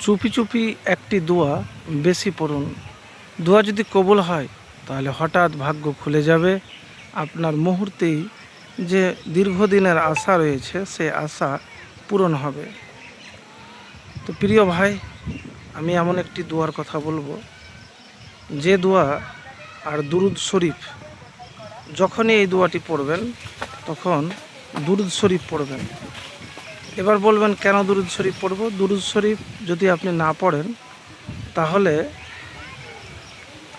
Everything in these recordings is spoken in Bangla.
চুপি চুপি একটি দোয়া বেশি পড়ুন। দোয়া যদি কবুল হয় তাহলে হঠাৎ ভাগ্য খুলে যাবে। আপনার মুহূর্তেই যে দীর্ঘদিনের আশা রয়েছে সে আশা পূরণ হবে। তো প্রিয় ভাই, আমি এমন একটি দোয়ার কথা বলবো, যে দোয়া আর দুরুদ শরীফ, যখনই এই দোয়াটি পড়বেন তখন দুরুদ শরীফ পড়বেন। এবার বলবেন কেন দুরুদ শরীফ পড়ব? দুরুদ শরীফ যদি আপনি না পড়েন তাহলে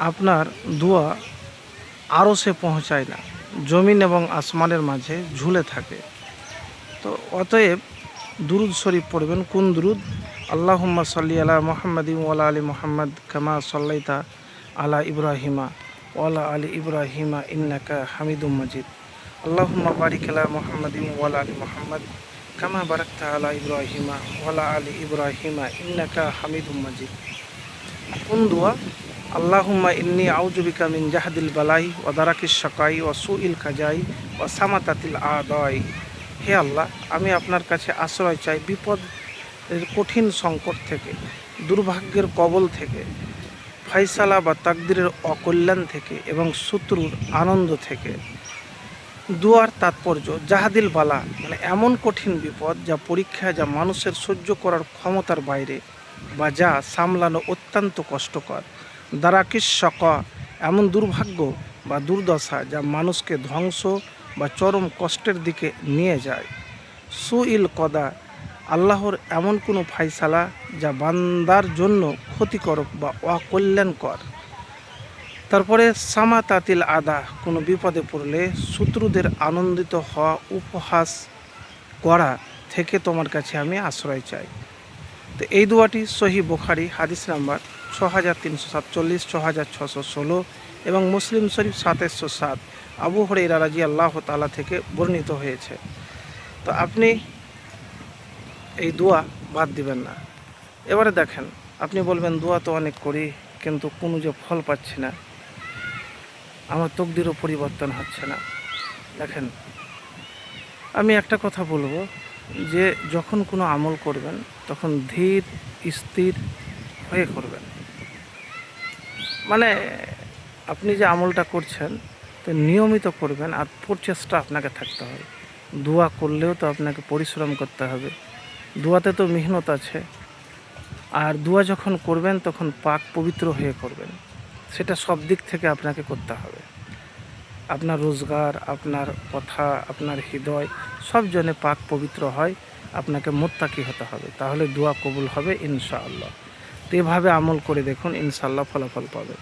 আপনার দোয়া আরও সে পৌঁছায় না, জমিন এবং আসমানের মাঝে ঝুলে থাকে। তো অতএব দুরুদ শরীফ পড়বেন। কোন দুরুদ? আল্লাহুম্মা সাল্লি আলা মুহাম্মাদিন ওয়ালা আলি মুহাম্মাদ কামা সাল্লাইতা আলা ইব্রাহিমা ওয়ালা আলি ইব্রাহিমা ইন্নাকা হামিদুম মাজিদ। আল্লাহুম্মা বারিক আলা মুহাম্মাদিন ওয়ালা আলি মুহাম্মাদ কামা বারাকতা আলা ইব্রাহিমা ওয়ালা আলি ইব্রাহিমা ইন্নাকা হামিদুম মাজিদ। কোন দোয়া? আল্লাহুম্মা ইন্নী আউযু বিকা মিন জাহদিল বালাই ওয়া দারাকিস শাকাই ওয়া সুইল কাজাই ওয়া সামাতাতিল আদাই। হে আল্লাহ, আমি আপনার কাছে আশ্রয় চাই বিপদের কঠিন সংকট থেকে, দুর্ভাগ্যের কবল থেকে, ফাইসালা বা তাকদিরের অকল্যাণ থেকে এবং শত্রুর আনন্দ থেকে। দুয়ার তাৎপর্য, জাহাদিল বালা মানে এমন কঠিন বিপদ যা পরীক্ষা, যা মানুষের সহ্য করার ক্ষমতার বাইরে বা যা সামলানো অত্যন্ত কষ্টকর। দারাকিস শাকা এমন দুর্ভাগ্য বা দুর্দশা যা মানুষকে ধ্বংস বা চরম কষ্টের দিকে নিয়ে যায়। সুইল কদা আল্লাহর এমন কোনো ফাইসালা যা বান্দার জন্য ক্ষতিকারক বা অকল্যাণকর। তারপরে সামাতাতিল আদা কোনো বিপদে পড়লে শত্রুদের আনন্দিত হওয়া, উপহাস করা থেকে তোমার কাছে আমি আশ্রয় চাই। তো এই দোয়াটি সহিহ বুখারী হাদিস নাম্বার 6347, 6616 এবং মুসলিম শরীফ 2707 আবু হুরায়রা রাদিয়াল্লাহু তাআলা থেকে বর্ণিত হয়েছে। তো আপনি এই দোয়া বাদ দিবেন না। এবারে দেখেন, আপনি বলবেন দোয়া তো অনেক করি কিন্তু কোনো যে ফল পাচ্ছি না, আমার তকদিরও পরিবর্তন হচ্ছে না। দেখেন, আমি একটা কথা বলবো যে যখন কোনো আমল করবেন তখন ধীর স্থির হয়ে করবেন। মানে আপনি যে আমলটা করছেন তো নিয়মিত করবেন, আর প্রচেষ্টা আপনাকে থাকতে হবে। দোয়া করলেও তো আপনাকে পরিশ্রম করতে হবে, দোয়াতে তো মেহনত আছে। আর দোয়া যখন করবেন তখন পাক পবিত্র হয়ে করবেন, সেটা সব দিক থেকে আপনাকে করতে হবে। আপনার রোজগার, আপনার কথা, আপনার হৃদয় সব জনে পাক পবিত্র হয়। আপনাকে মুত্তাকি হতে হবে, তাহলে দোয়া কবুল হবে ইনশাআল্লাহ। তো এভাবে আমল করে দেখুন, ইনশাআল্লাহ ফলাফল পাবে।